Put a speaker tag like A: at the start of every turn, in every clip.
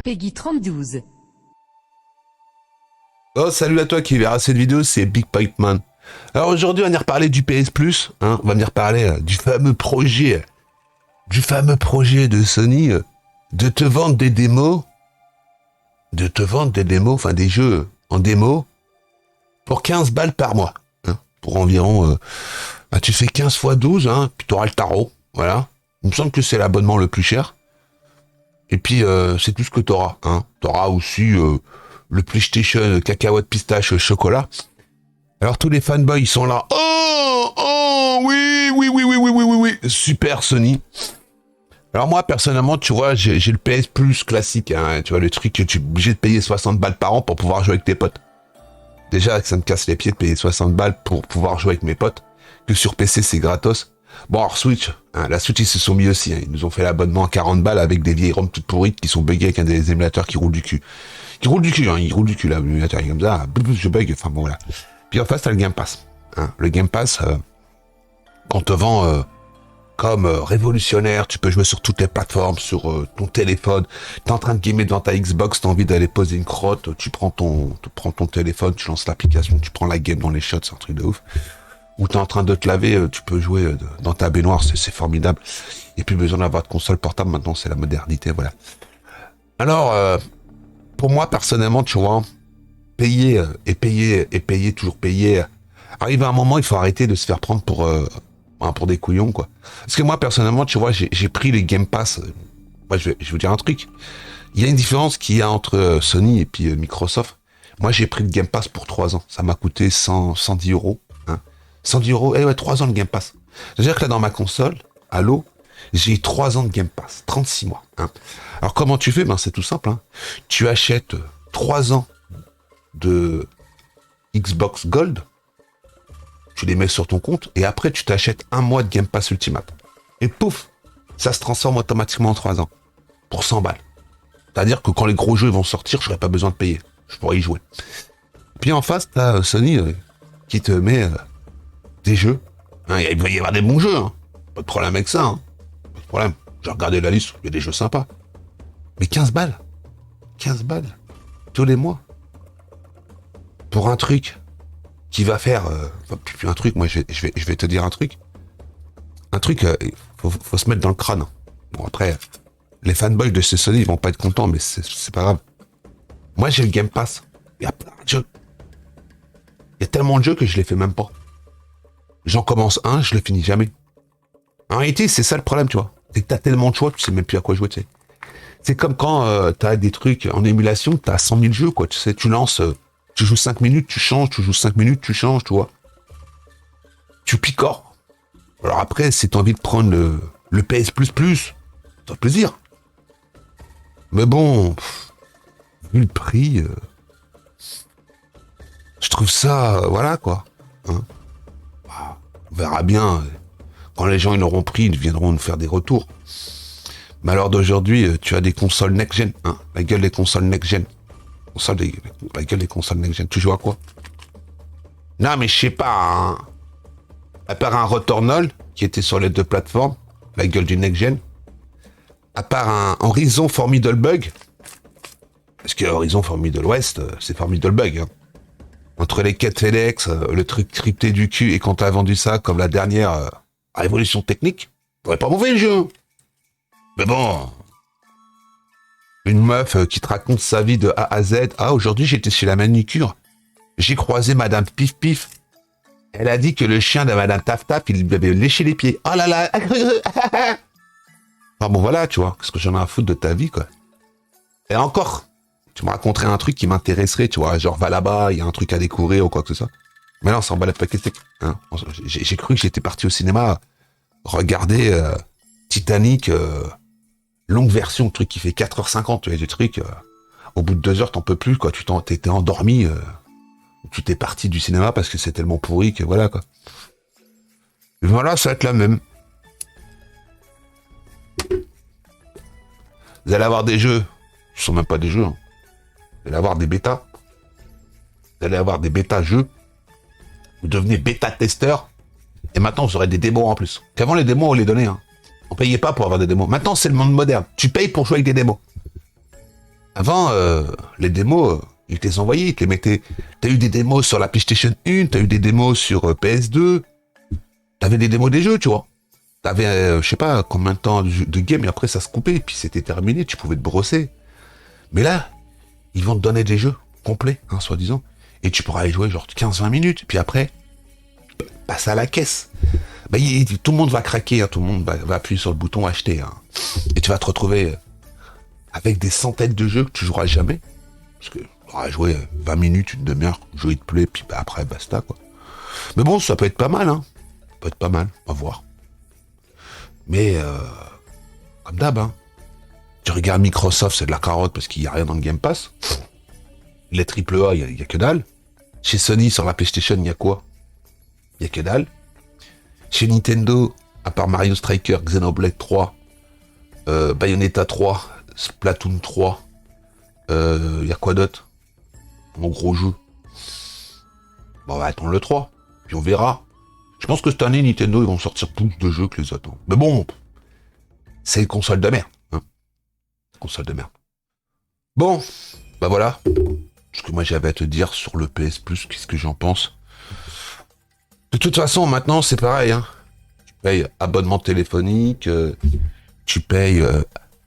A: Peggy 3012.
B: Oh, salut à toi qui verra cette vidéo, c'est Big Pipe Man. Alors aujourd'hui, on va venir parler du PS Plus, hein, on va venir parler du fameux projet de Sony de te vendre des démos, enfin des jeux en démo, pour 15 balles par mois. Hein, pour environ, tu fais 15 fois 12, hein, puis tu auras le tarot, voilà. Il me semble que c'est l'abonnement le plus cher. Et puis, c'est tout ce que tu auras. Hein. Tu auras aussi le PlayStation cacahuète pistache chocolat. Alors, tous les fanboys, ils sont là. Oh, oui. Super Sony. Alors moi, personnellement, tu vois, j'ai le PS Plus classique. Hein, tu vois, le truc que tu es obligé de payer 60 balles par an pour pouvoir jouer avec tes potes. Déjà, ça me casse les pieds de payer 60 balles pour pouvoir jouer avec mes potes. Que sur PC, c'est gratos. Bon, alors Switch, hein, la Switch, ils se sont mis aussi. Hein, ils nous ont fait l'abonnement à 40 balles avec des vieilles ROM toutes pourrites qui sont buggées avec un des émulateurs qui roule du cul. Ils roulent du cul, là, l'émulateur, comme ça, je bug, enfin bon, voilà. Puis en face, t'as le Game Pass. Hein, le Game Pass, qu'on te vend comme révolutionnaire, tu peux jouer sur toutes les plateformes, sur ton téléphone. T'es en train de gamer devant ta Xbox, t'as envie d'aller poser une crotte, tu prends ton téléphone, tu lances l'application, tu prends la game dans les shots, c'est un truc de ouf. Ou t'es en train de te laver, tu peux jouer dans ta baignoire, c'est formidable. Et plus besoin d'avoir de console portable, maintenant c'est la modernité, voilà. Alors, pour moi personnellement, tu vois, payer, toujours payer. Arrive à un moment, il faut arrêter de se faire prendre pour des couillons, quoi. Parce que moi personnellement, tu vois, j'ai pris les Game Pass. Moi, je vais vous dire un truc. Il y a une différence qu'il y a entre Sony et puis Microsoft. Moi, j'ai pris le Game Pass pour 3 ans. Ça m'a coûté 110 euros. 110 euros, 3 ans de Game Pass. C'est-à-dire que là, dans ma console, Halo, j'ai 3 ans de Game Pass, 36 mois. Hein. Alors, comment tu fais? Ben, c'est tout simple. Hein. Tu achètes 3 ans de Xbox Gold, tu les mets sur ton compte, et après, tu t'achètes 1 mois de Game Pass Ultimate. Et pouf, ça se transforme automatiquement en 3 ans, pour 100 balles. C'est-à-dire que quand les gros jeux vont sortir, je n'aurai pas besoin de payer. Je pourrais y jouer. Puis en face, tu as Sony qui te met... des jeux. Hein, il va y avoir des bons jeux. Hein. Pas de problème avec ça. Hein. Pas de problème. J'ai regardé la liste, il y a des jeux sympas. Mais 15 balles. 15 balles. Tous les mois. Pour un truc qui va faire... un truc, moi je vais te dire un truc. Un truc, faut se mettre dans le crâne. Bon après, les fanboys de chez Sony, ils vont pas être contents, mais c'est pas grave. Moi j'ai le Game Pass. Il y a plein de jeux. Il y a tellement de jeux que je les fais même pas. J'en commence un, je le finis jamais. En réalité, c'est ça le problème, tu vois. C'est que t'as tellement de choix, tu sais même plus à quoi jouer, tu sais. C'est comme quand t'as des trucs en émulation, t'as 100 000 jeux, quoi. Tu sais, tu lances, tu joues 5 minutes, tu changes, tu joues 5 minutes, tu changes, tu vois. Tu picores. Alors après, si t'as envie de prendre le PS Plus, t'as plaisir. Mais bon, vu le prix, je trouve ça, voilà, quoi. Hein. On verra bien. Quand les gens ils l'auront pris, ils viendront nous faire des retours. Mais alors d'aujourd'hui, tu as des consoles next-gen. Hein, la gueule des consoles next-gen. La gueule des consoles next-gen. Tu joues à quoi? Non, mais je sais pas. Hein. À part un Returnal, qui était sur les 2 plateformes, la gueule du next-gen. À part un Horizon Formidable Bug. Parce que Horizon Formidable West, c'est Formidable Bug. Hein. Entre les quêtes FedEx, le truc crypté du cul, et quand t'as vendu ça comme la dernière révolution technique, c'est pas mauvais le jeu. Mais bon, une meuf qui te raconte sa vie de A à Z. Ah, aujourd'hui j'étais chez la manucure, j'ai croisé Madame Pif Pif. Elle a dit que le chien de Madame Taf Taf, il lui avait léché les pieds. Oh là là. Enfin bon voilà, tu vois, qu'est-ce que j'en ai à foutre de ta vie, quoi. Et encore, tu me raconterais un truc qui m'intéresserait, tu vois, genre va là-bas, il y a un truc à découvrir ou quoi que ce soit. Mais là, on s'en bat la paquette. Hein. J'ai cru que j'étais parti au cinéma regarder Titanic, longue version, le truc qui fait 4h50, tu vois, des trucs, au bout de 2 heures, t'en peux plus, quoi, t'étais endormi, tu t'es parti du cinéma parce que c'est tellement pourri que voilà, quoi. Et voilà, ça va être la même. Vous allez avoir des jeux, ce sont même pas des jeux, hein. Vous allez avoir des bêtas. Vous allez avoir des bêtas-jeux. Vous devenez bêta-testeur. Et maintenant, vous aurez des démos en plus. Qu'avant, les démos, on les donnait. Hein. On payait pas pour avoir des démos. Maintenant, c'est le monde moderne. Tu payes pour jouer avec des démos. Avant, les démos, ils te les envoyaient, ils te les mettaient. T'as eu des démos sur la PlayStation 1, t'as eu des démos sur PS2, t'avais des démos des jeux, tu vois. T'avais, je sais pas combien de temps de game, et après ça se coupait, et puis c'était terminé, tu pouvais te brosser. Mais là, ils vont te donner des jeux complets, hein, soi-disant, et tu pourras y jouer genre 15-20 minutes, puis après, passe à la caisse. Bah, tout le monde va craquer, hein, tout le monde va appuyer sur le bouton acheter, hein, et tu vas te retrouver avec des centaines de jeux que tu joueras jamais, parce que tu auras joué 20 minutes, une demi-heure, le jeu il te plaît, puis bah, après basta quoi. Mais bon, ça peut être pas mal, hein. Ça peut être pas mal, on va voir. Mais comme d'hab, hein. Tu regardes Microsoft, c'est de la carotte parce qu'il n'y a rien dans le Game Pass. Les AAA, il y a que dalle. Chez Sony, sur la PlayStation, il y a quoi? Il y a que dalle. Chez Nintendo, à part Mario Striker, Xenoblade 3, Bayonetta 3, Splatoon 3, il y a quoi d'autre? Mon gros jeu. Bon, on va attendre le 3, puis on verra. Je pense que cette année, Nintendo, ils vont sortir plus de jeux que les autres. Mais bon, c'est une console de merde. Hein. Console de merde. Bon, bah voilà. Ce que moi j'avais à te dire sur le PS Plus, qu'est-ce que j'en pense. De toute façon, maintenant, c'est pareil. Hein. Tu payes abonnement téléphonique, tu payes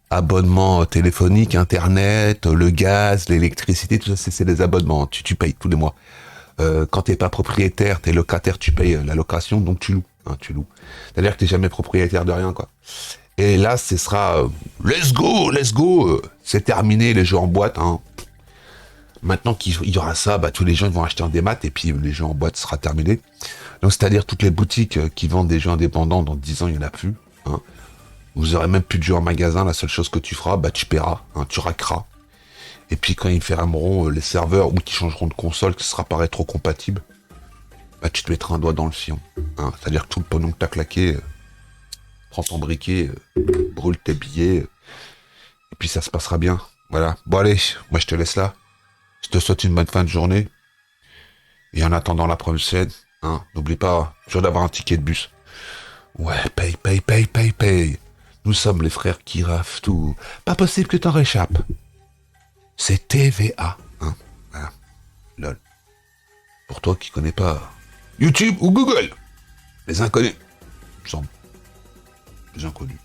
B: abonnement téléphonique, internet, le gaz, l'électricité, tout ça, c'est des abonnements. Tu payes tous les mois. Quand t'es pas propriétaire, t'es locataire, tu payes la location, donc tu loues. Hein, tu loues. C'est-à-dire que t'es jamais propriétaire de rien, quoi. Et là, ce sera let's go, c'est terminé les jeux en boîte. Hein. Maintenant qu'il y aura ça, bah, tous les gens vont acheter en démat et puis les jeux en boîte sera terminé. Donc c'est-à-dire toutes les boutiques qui vendent des jeux indépendants, dans 10 ans, il n'y en a plus. Hein. Vous aurez même plus de jeux en magasin, la seule chose que tu feras, bah tu paieras, hein, tu raqueras. Et puis quand ils fermeront les serveurs ou qu'ils changeront de console, que ce sera pas rétro-compatible, bah tu te mettras un doigt dans le fion. Hein. C'est-à-dire que tout le pognon que t'as claqué, prends ton briquet, brûle tes billets, et puis ça se passera bien. Voilà. Bon allez, moi je te laisse là. Je te souhaite une bonne fin de journée. Et en attendant la prochaine, hein, n'oublie pas, toujours d'avoir un ticket de bus. Ouais, paye. Nous sommes les frères qui raffent tout. Pas possible que t'en réchappes. C'est TVA, hein. Voilà. Lol. Pour toi qui connais pas YouTube ou Google. Les inconnus. Semble. Les inconnus.